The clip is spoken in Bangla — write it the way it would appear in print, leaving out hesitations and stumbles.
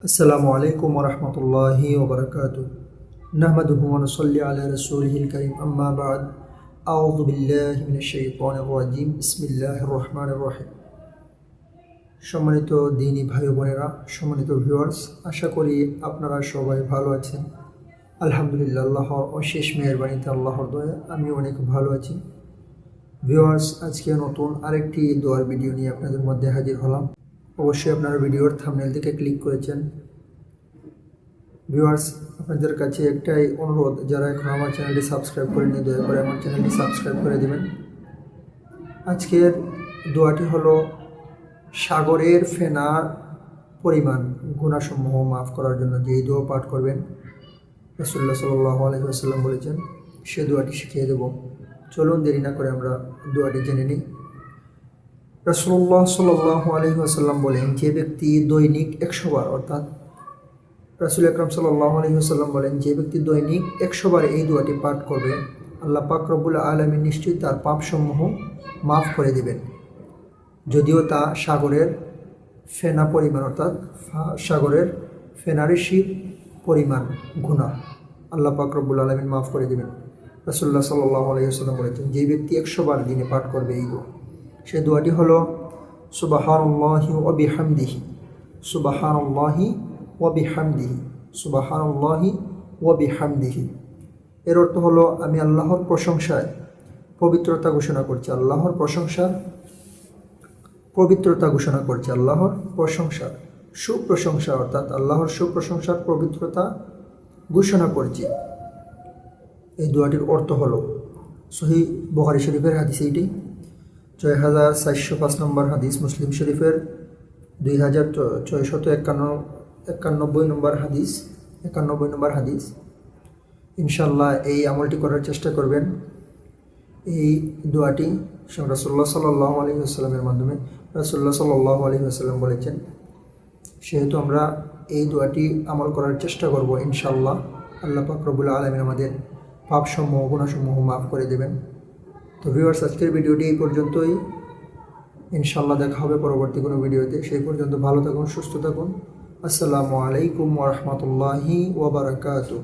আসসালামু আলাইকুম ওরহমতুল্লাহি ওবরাকাতু নাহমাদুহু ওয়া নুসাল্লি আলা রাসূলিহিল কারীম আম্মা বা'দ আউযু বিল্লাহি মিনাশ শাইতানির রাজীম বিসমিল্লাহির রহমানির রহিম। সম্মানিত দ্বীনী ভাই বোনেরা, সম্মানিত ভিউয়ার্স, আশা করি আপনারা সবাই ভালো আছেন। আলহামদুলিল্লাহ, আল্লাহর অশেষ মেহেরবানিতে, আল্লাহর দয়ায় আমি অনেক ভালো আছি। ভিউয়ার্স, আজকে নতুন আরেকটি দোয়ার ভিডিও নিয়ে আপনাদের মধ্যে হাজির হলাম। অবশ্যই আপনারা ভিডিওর থাম্বনেল থেকে ক্লিক করেছেন। ভিউয়ার্স, আপনাদের কাছে একটাই অনুরোধ, যারা এখন আমার চ্যানেলটি সাবস্ক্রাইব করেননি দয়া করে আমার চ্যানেলটি সাবস্ক্রাইব করে দেবেন। আজকের দোয়াটি হলো সাগরের ফেনার পরিমাণ গুনাহসমূহ মাফ করার জন্য যেই দোয়া পাঠ করবেন, রাসূলুল্লাহ সাল্লাল্লাহু আলাইহি ওয়াসাল্লাম বলেছেন, সে দোয়াটি শিখিয়ে দেব। চলুন দেরি না করে আমরা দোয়াটি জেনে নিই। রাসূলুল্লাহ সাল্লাল্লাহু আলাইহি ওয়াসাল্লাম বলেন, যে ব্যক্তি দৈনিক 100 বার, অর্থাৎ রাসূল আকরাম সাল্লাল্লাহু আলাইহি ওয়াসাল্লাম বলেন, যে ব্যক্তি দৈনিক 100 বার এই দোয়াটি পাঠ করবে, আল্লাহ পাক রব্বুল আলামিন নিশ্চয়ই তার পাপসমূহ মাফ করে দেবেন, যদিও তা সাগরের ফেনা পরিমাণ, অর্থাৎ সাগরের ফেনারেশি পরিমাণ গুনাহ আল্লাহ পাক রব্বুল আলামিন মাফ করে দেবেন। রাসূলুল্লাহ সাল্লাল্লাহু আলাইহি ওয়াসাল্লাম বলেছেন, যে ব্যক্তি 100 বার দিনে পাঠ করবে এই দোয়া, সেই দোয়াটি হলো সুবহানাল্লাহি ওয়া বিহামদিহি, সুবহানাল্লাহি ওয়া বিহামদিহি, সুবহানাল্লাহি ওয়া বিহামদিহি। এর অর্থ হলো, আমি আল্লাহর প্রশংসায় পবিত্রতা ঘোষণা করছি, আল্লাহর প্রশংসার পবিত্রতা ঘোষণা করছি, আল্লাহর প্রশংসার সুপ্রশংসা, অর্থাৎ আল্লাহর সুপ্রশংসার পবিত্রতা ঘোষণা করছি। এই দোয়াটির অর্থ হলো, সহিহ বুখারী শরীফের হাদিস এইটি, 6405 নম্বর হাদিস, মুসলিম শরীফের 2691 নম্বর হাদিস, 91 নম্বর হাদিস। ইনশাআল্লাহ এই আমলটি করার চেষ্টা করবেন। এই দোয়াটি রাসূলুল্লাহ সাল্লাল্লাহু আলাইহি ওয়াসাল্লামের মাধ্যমে, রাসূলুল্লাহ সাল্লাল্লাহু আলাইহি ওয়াসাল্লাম বলেছেন, সেহেতু আমরা এই দোয়াটি আমল করার চেষ্টা করব। ইনশাআল্লাহ আল্লাহ পাক রব্বুল আলামিন আমাদের পাপসমূহ গুনাহসমূহ মাফ করে দেবেন। তো ভিউয়ার্স, আজকের ভিডিওটি এই পর্যন্তই। ইনশাআল্লাহ দেখা হবে পরবর্তী কোনো ভিডিওতে। সেই পর্যন্ত ভালো থাকুন, সুস্থ থাকুন। আসসালামু আলাইকুম ওয়া রাহমাতুল্লাহি ওয়া বারাকাতুহু।